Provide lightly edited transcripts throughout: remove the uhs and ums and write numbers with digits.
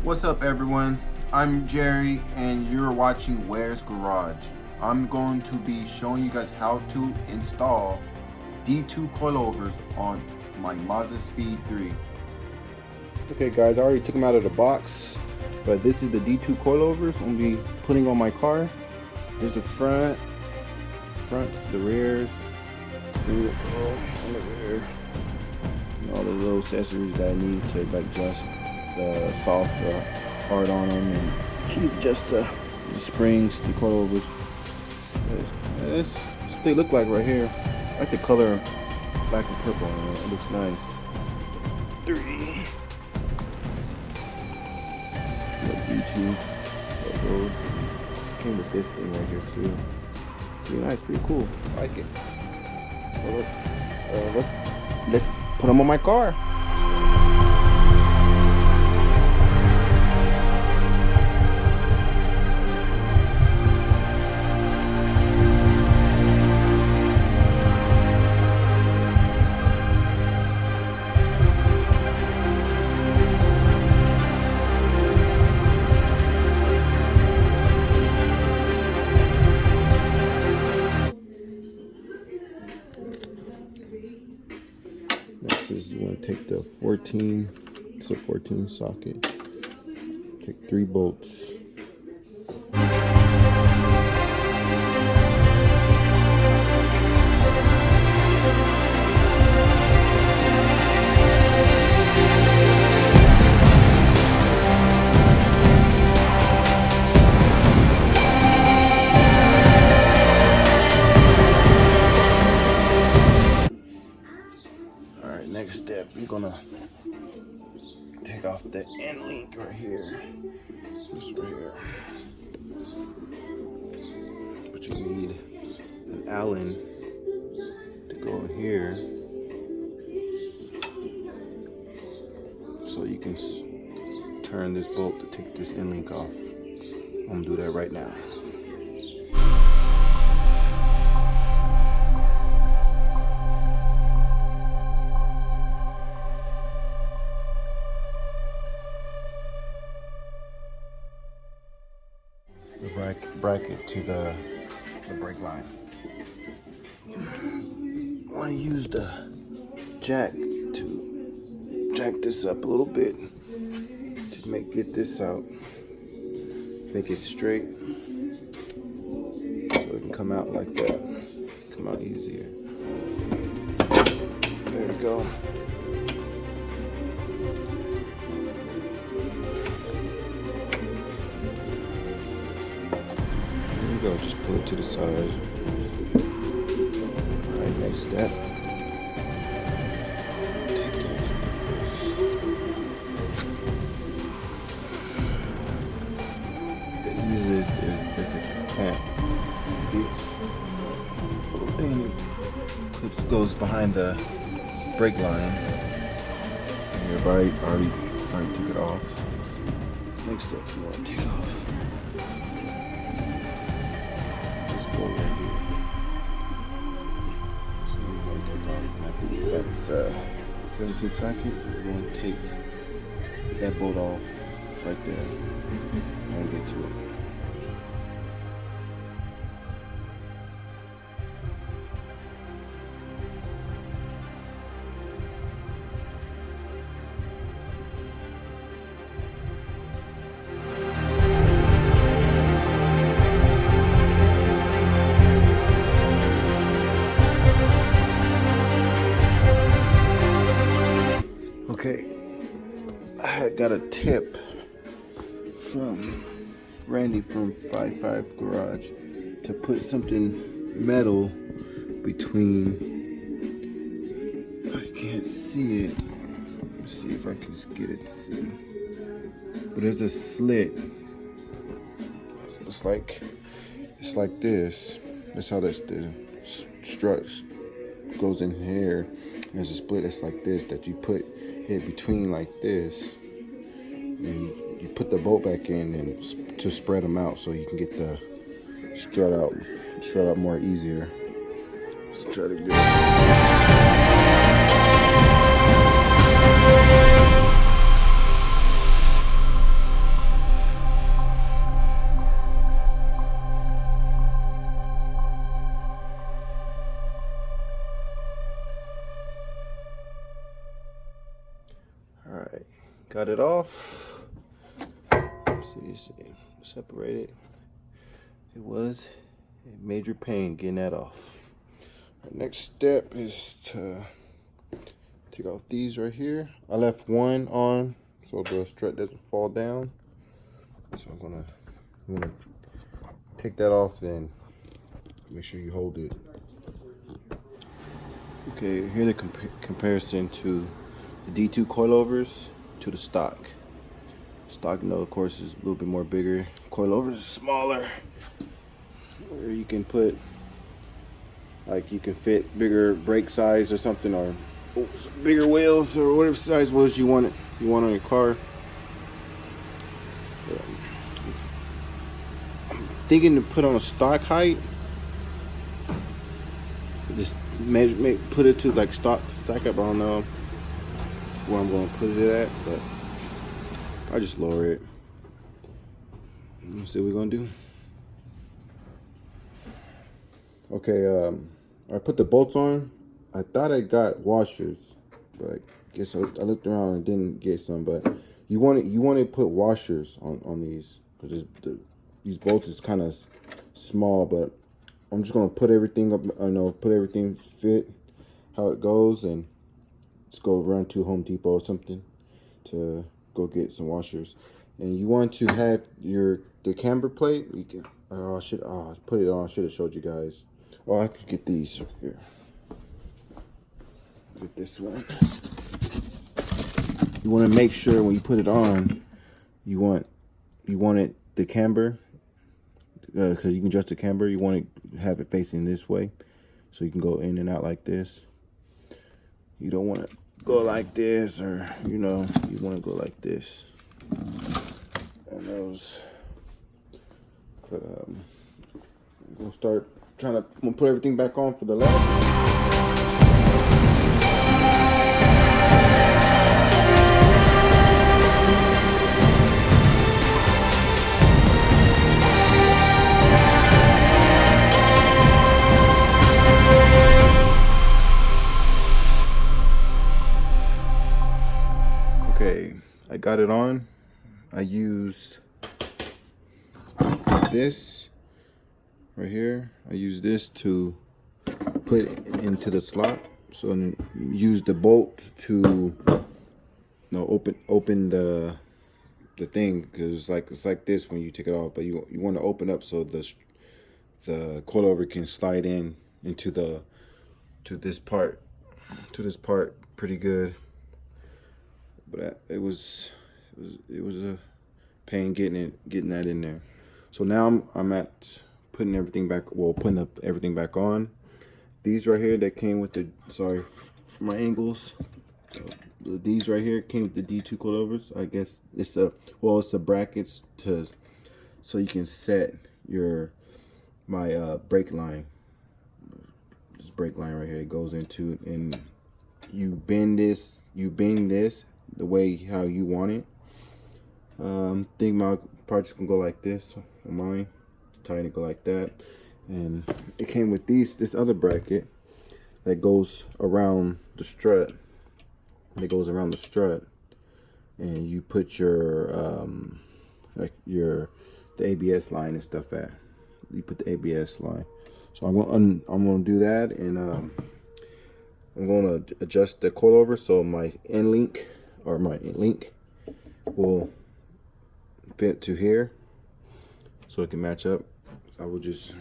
What's up everyone? I'm Jerry and you're watching Where's Garage. I'm going to be showing you guys how to install D2 coilovers on my mazdaspeed 3. Okay guys, I already took them out of the box, but this is the D2 coilovers I'm going to be putting on my car. Here's the fronts, the rears, screw it on the rear, and all the little accessories that I need to adjust the soft or hard on them, and keys to adjust the springs, the coilovers. That's what they look like right here. I like the color black and purple on it. It looks nice. 3. D2 logo. Came with this thing right here too. Pretty nice, pretty cool. I like it. Well, let's put them on my car. Next is you want to take the 14, it's a 14 socket, take 3 bolts. Next step, you're gonna take off the end link right here. This right here. But you need an Allen to go in here, so you can turn this bolt to take this end link off. I'm gonna do that right now. The bracket to the brake line. You want to use the jack to jack this up a little bit to get this out, make it straight, so it can come out like that, come out easier. There we go. Go, just put it to the side. Alright, next step. They use it as a clamp. This little thing it goes behind the brake line. Everybody already took it off. Next step, you want to take off right here. So we're going to take off, and I think that's 17 socket. We're going to take that bolt off right there and get to it. Okay, I got a tip from Randy from 55 Garage to put something metal between, I can't see it, let's see if I can just get it to see, but there's a slit, it's like this, that's how the strut goes in here. There's a split that's like this that you put it between like this, and you put the bolt back in and to spread them out so you can get the strut out more easier. Let's try to get it. Got it off. See, separate it. It was a major pain getting that off. Our next step is to take off these right here. I left one on so the strut doesn't fall down. So I'm gonna take that off, then make sure you hold it. Okay, here the comparison to the D2 coilovers to the stock. Stock, of course, is a little bit more bigger. Coilovers is smaller, where you can put, like, you can fit bigger brake size or something, or bigger wheels, or whatever size wheels you want on your car. I'm thinking to put on a stock height. Just put it to like stack up. I don't know where I'm going to put it at, but I just lower it. Let's see what we're gonna do. Okay, I put the bolts on. I thought I got washers, but I guess I looked around and didn't get some. But you want to put washers on these, because these bolts is kind of small. But I'm just gonna put everything up. Put everything fit how it goes, and just go run to Home Depot or something to go get some washers. And you want to have the camber plate. You can. I should put it on. I should have showed you guys. Oh, I could get these here. Get this one. You want to make sure when you put it on, you want it the camber, because you can adjust the camber. You want to have it facing this way, so you can go in and out like this. You don't want to go like this, or you want to go like this. And those. But we'll start we'll put everything back on for the left. Okay, I got it on. I used this right here. I use this to put it into the slot. So use the bolt to open the thing, because it's like this when you take it off. But you want to open up so the coilover can slide into this part pretty good. But it was a pain getting that in there. So now I'm at putting everything back. Well, putting up everything back on. These right here that came with the, sorry for my angles. These right here came with the D2 coilovers. I guess it's a brackets so you can set my brake line. This brake line right here, it goes into, and you bend this the way how you want it. Think my parts can go like this on mine. Tighten it, go like that. And it came with this other bracket that goes around the strut. And you put the ABS line and stuff at. You put the ABS line. So I'm gonna do that, and I'm gonna adjust the coilover so my end link will fit to here, so it can match up. I will just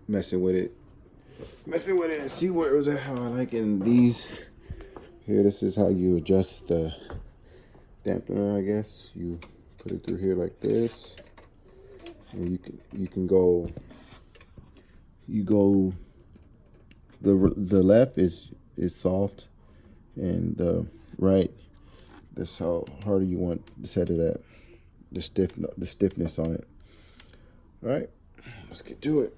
messing with it and see where it was at, how I like it. And these here, this is how you adjust the dampener, I guess. You put it through here like this, and you can go the left is soft, and the right, that's how hard you want to set it at, the stiffness on it. All right, let's get to it.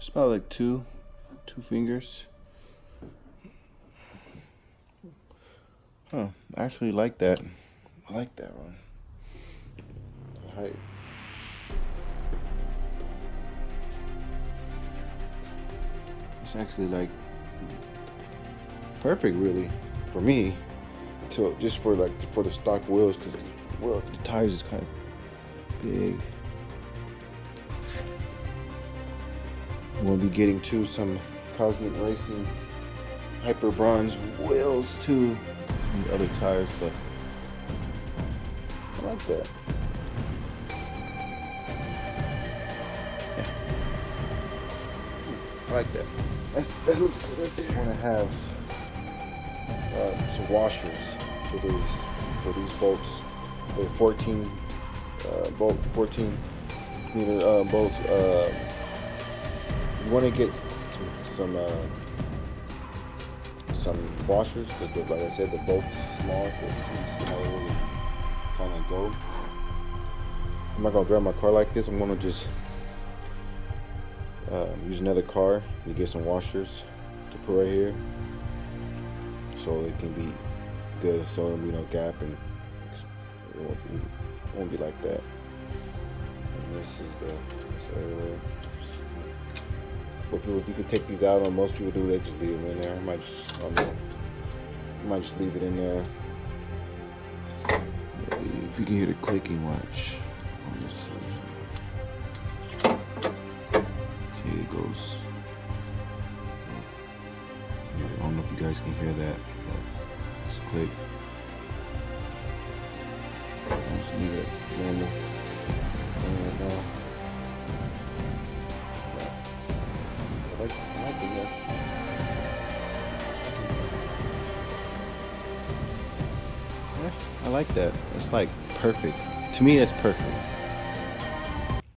It's about like two fingers. Huh, I actually like that. I like that one. The height. It's actually like perfect, really, for me. So just for the stock wheels, because the tires is kind of big. We'll be getting to some Cosmic Racing Hyper Bronze wheels too. Some other tires, but I like that. Yeah, I like that. That looks good right there. I want to have some washers for these bolts. They're 14 meter bolts. You want to get some washers because, like I said, the bolt's small. So see how it really kind of go. I'm not gonna drive my car like this. I'm gonna just use another car to get some washers to put right here, so it can be good. So there'll be no gap and it won't be like that. And this is the area. But people, you can take these out. Most people do. They just leave them in there. I might just leave it in there. If you can hear the clicking, watch. See, it goes. I don't know if you guys can hear that, but it's a click. I'll just leave it normal. I like it, yeah. I like that. It's like perfect. To me, that's perfect.